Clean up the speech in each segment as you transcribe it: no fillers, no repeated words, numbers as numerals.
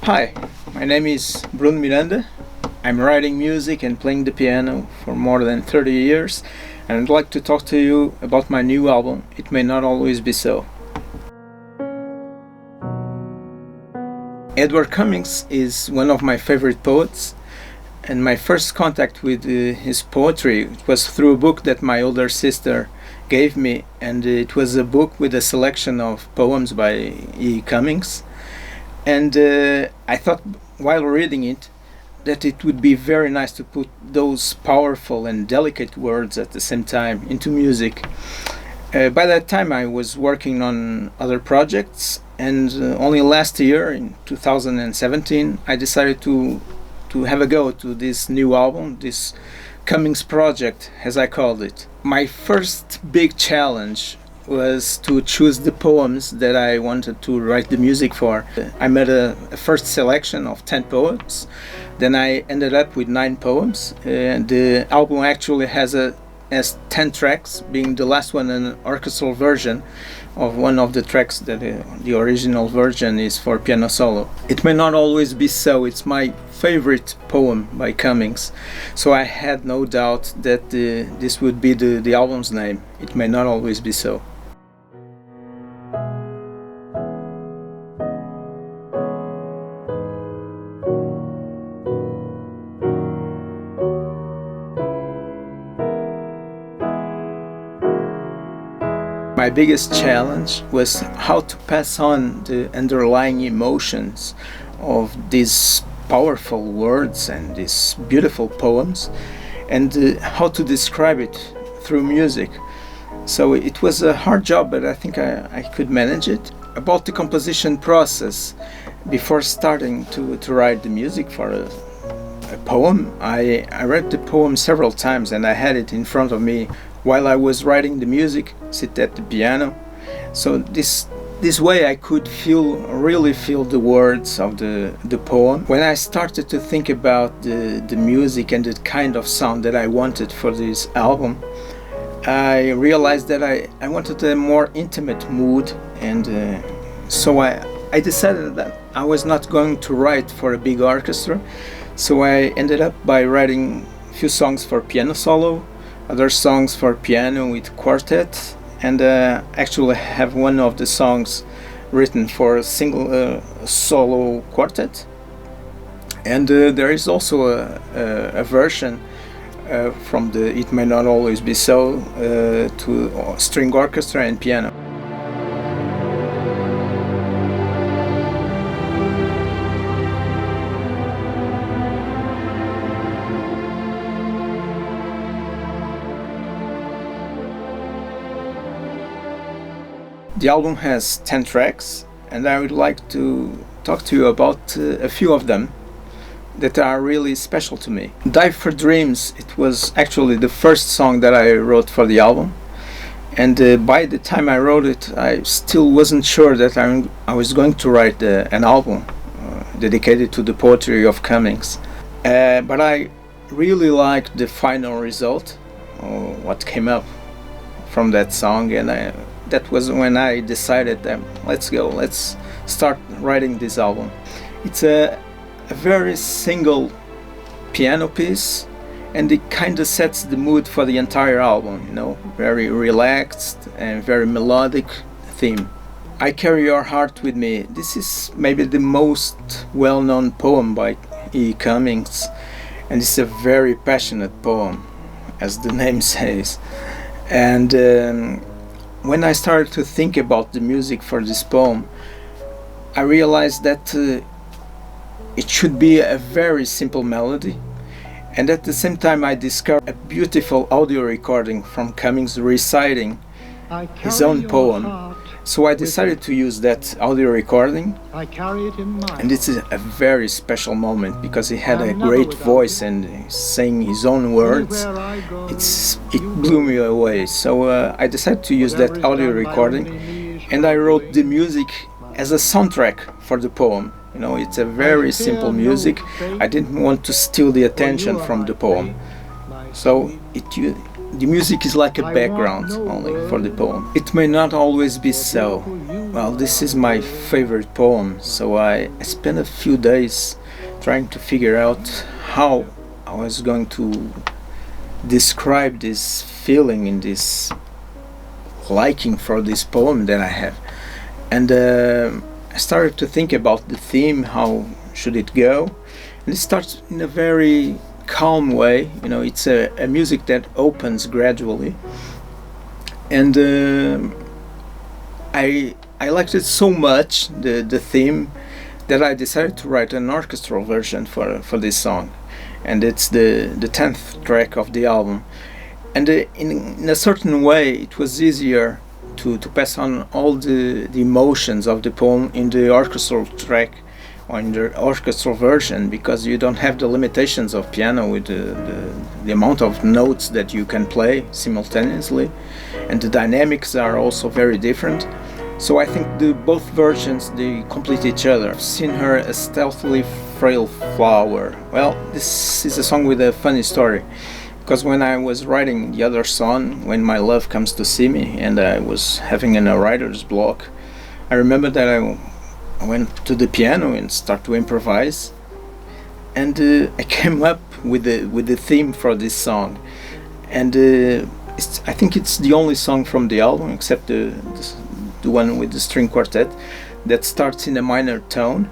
Hi, my name is Bruno Miranda. I'm writing music and playing the piano for more than 30 years, and I'd like to talk to you about my new album, It May Not Always Be So. Edward Cummings is one of my favorite poets, and my first contact with his poetry was through a book that my older sister gave me, and it was a book with a selection of poems by Cummings. And I thought while reading it that it would be very nice to put those powerful and delicate words at the same time into music. By that time, I was working on other projects, and only last year, in 2017, I decided to have a go to this new album, this Cummings project, as I called it. My first big challenge was to choose the poems that I wanted to write the music for. I made a first selection of 10 poems, then I ended up with 9 poems, and the album actually has 10 tracks, being the last one an orchestral version of one of the tracks that the original version is for piano solo. It May Not Always Be So, it's my favorite poem by Cummings, so I had no doubt that this would be the album's name, It May Not Always Be So. My biggest challenge was how to pass on the underlying emotions of these powerful words and these beautiful poems, and how to describe it through music. So it was a hard job, but I think I could manage it. About the composition process, before starting to write the music for a poem, I read the poem several times, and I had it in front of me while I was writing the music, sit at the piano. So this way I could really feel the words of the poem. When I started to think about the music and the kind of sound that I wanted for this album, I realized that I wanted a more intimate mood, and so I decided that I was not going to write for a big orchestra. So I ended up by writing a few songs for piano solo, other songs for piano with quartet, and actually have one of the songs written for a single solo quartet. And there is also a version from the It May Not Always Be So to string orchestra and piano. The album has 10 tracks, and I would like to talk to you about a few of them that are really special to me. Dive for Dreams, it was actually the first song that I wrote for the album, and by the time I wrote it, I still wasn't sure that I was going to write an album dedicated to the poetry of Cummings. But I really liked the final result, what came up from that song, and that was when I decided that let's start writing this album. It's a very single piano piece, and it kind of sets the mood for the entire album, very relaxed and very melodic theme. I Carry Your Heart With Me. This is maybe the most well-known poem by Cummings, and it's a very passionate poem, as the name says. And when I started to think about the music for this poem, I realized that it should be a very simple melody, and at the same time I discovered a beautiful audio recording from Cummings reciting his own poem. So I decided to use that audio recording, and it's a very special moment because he had a great voice and saying his own words. It blew me away. So I decided to use that audio recording, and I wrote the music as a soundtrack for the poem. It's a very simple music. I didn't want to steal the attention from the poem. So the music is like a background only for the poem. It may not always be so. Well, this is my favorite poem, so I spent a few days trying to figure out how I was going to describe this feeling in this liking for this poem that I have. And I started to think about the theme, how should it go? And it starts in a very calm way. You know, it's a music that opens gradually. And I liked it so much, the theme, that I decided to write an orchestral version for this song. And it's the 10th track of the album. And in a certain way, it was easier to pass on all the emotions of the poem in the orchestral track or in the orchestral version, because you don't have the limitations of piano with the amount of notes that you can play simultaneously, and the dynamics are also very different. So I think both versions, they complete each other. I've seen her a stealthily frail flower. Well, this is a song with a funny story, because when I was writing the other song, When My Love Comes to See Me, and I was having a writer's block, I remember that I went to the piano and started to improvise, and I came up with the theme for this song. And I think it's the only song from the album, except the one with the string quartet, that starts in a minor tone,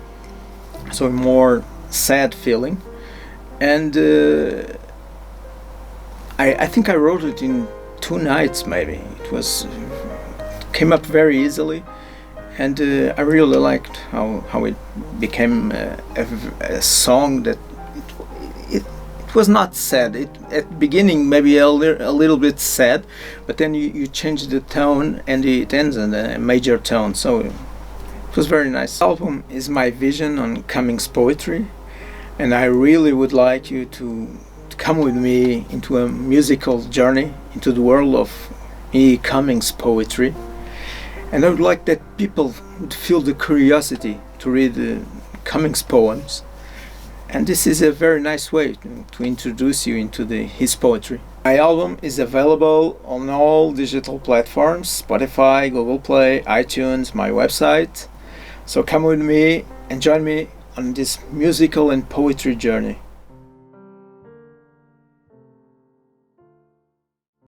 so a more sad feeling. And I think I wrote it in 2 nights, maybe. It came up very easily, and I really liked how it became a song that it was not sad. At the beginning maybe a little bit sad, but then you change the tone and it ends in a major tone, so it was very nice. The album is my vision on Cummings poetry, and I really would like you to come with me into a musical journey into the world of Cummings poetry. And I would like that people would feel the curiosity to read Cummings poems. And this is a very nice way to introduce you into his poetry. My album is available on all digital platforms: Spotify, Google Play, iTunes, my website. So come with me and join me on this musical and poetry journey.